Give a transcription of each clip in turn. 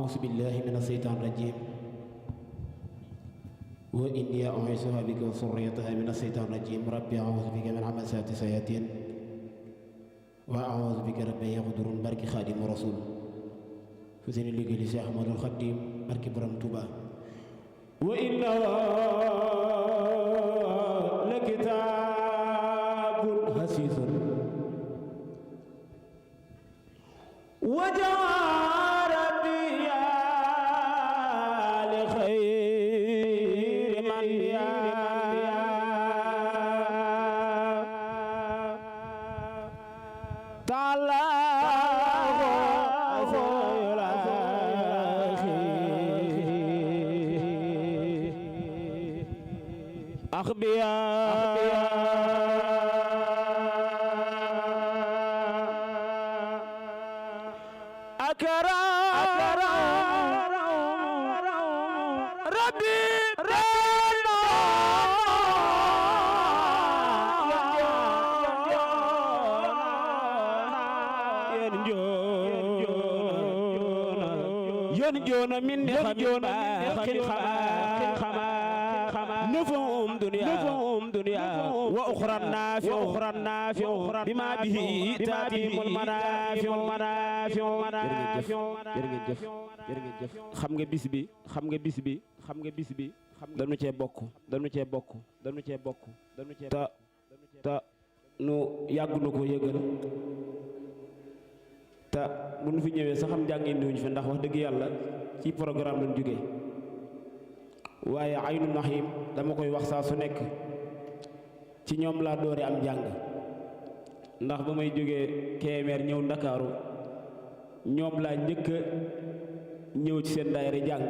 أعوذ بالله من الشيطان الرجيم وإني أعيذها بك وذريتها من الشيطان الرجيم ربي أعوذ بك من همزات الشياطين وأعوذ بك ربي يغفرون بارك خادم رسول فسين اللي قال شيخ أحمد الخديم بارك برم توبا وإنه لكتاب حسيس وجاء ربي لخير من تعالى جونا من خجونا نفهم دنيا وأخرى نافع بما به تاتيهم المنافع xam nga bis bi dañu cee bokk ta nu yàgg na ko yëgal te bu nu fi ñëwee sax xam jàng indiwuñu fi ndax wax dëgg yàlla ci programme lañ jógee waaye Aynu Naxiim dama koy wax saa su nekk ci ñoom laa doore am jàng ndax ba may jógee Kébémer ñëw Ndakaaru ñoom laa njëkk a ñëw ci seen daayira jàng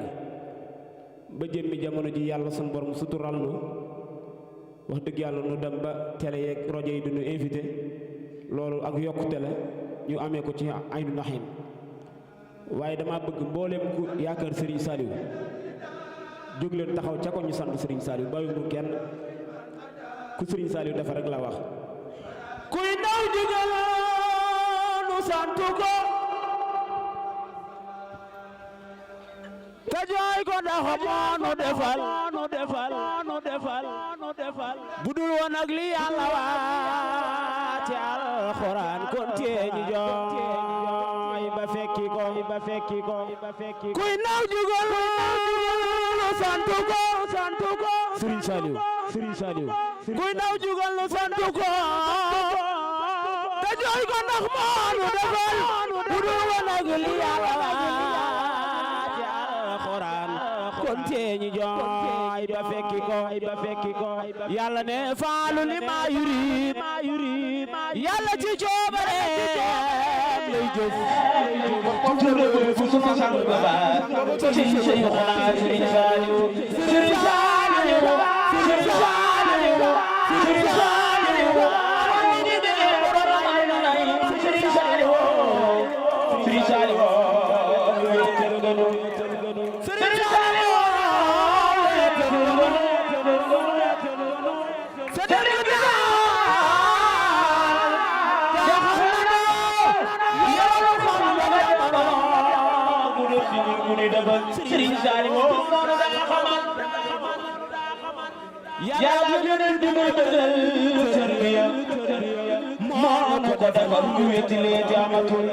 ba jëmmi jamono ji yàlla sunu borom sutural nu wax dëgg yàlla nu dem ba télé yeeg rajo yi duñu invité loolu ak yokkute la ñu amee ko ci Aynu Naxiim waaye dama bëgg mbooleem ku yaakaar Serigne Saliou jóg leen taxaw ca ko ñu sant Serigne Saliou bàyyi mu kenn ku Serigne Saliou dafa rek la wax kuy ndaw digal nu sant ko te jooy ko ndax moo nu defal budul woon ak li yàlla waati alxuraan kon tee ñu jooy ba fekki ko kuy ndaw digal nu sant ko Serigne Saliou kuy ndaw digal nu sant ko te jooy ko ndax moo nu defal budul woon ak li yàlla waati alxuraan kon tee ñu jooy ba fekki ko yàlla ne faalu li ma yurid yàlla ci coobare lay jëf Serigne Saliou moo yaa bëgg leen di ma bëggal tarbiya moo ko defal ñu wétile jaamatul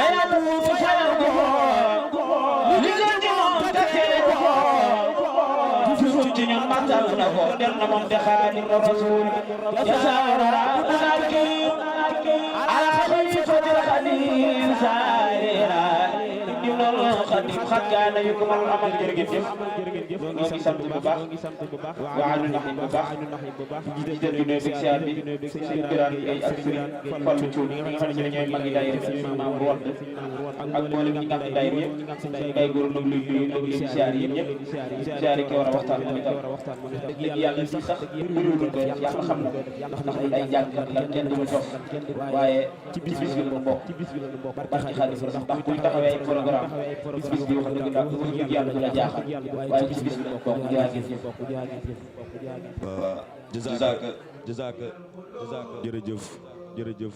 ayatu fa xayal ko li gën ci moom te tere ko toujours ci ñun matal na ko der na moom de Xaadimu Rasuul ya saara rabbuna al-karim ala xalifatil xadim saira Xadim xatkaana yu ko mën amal jërëjëf ñoo ngi sant bu baax waa Aynu Naxiim bu baax jiite du nuyu siyaar bi sëñ Birane ay ak sëñ Fallu Cuun ñi nga xam ne ñooy magi daayira sëñ Maam Wodd ak mboolem ñi nga xam daayira yëpp sëñ Bay Góor nag luy nuyu siyaar yi ñëpp siyaar yi ki war a waxtaan moom itam dëgg yàlla si sax bëriwul ko yàlla xam na ndax ay jàng la kenn du tos waaye ci bis bi la bokk barki Xaadim ndax kuy taxawee ay programme bis bi wax dëgg ndax wax dëgg yàlla du la jaaxal waaye bis bi la bokk jazaaka jërëjëf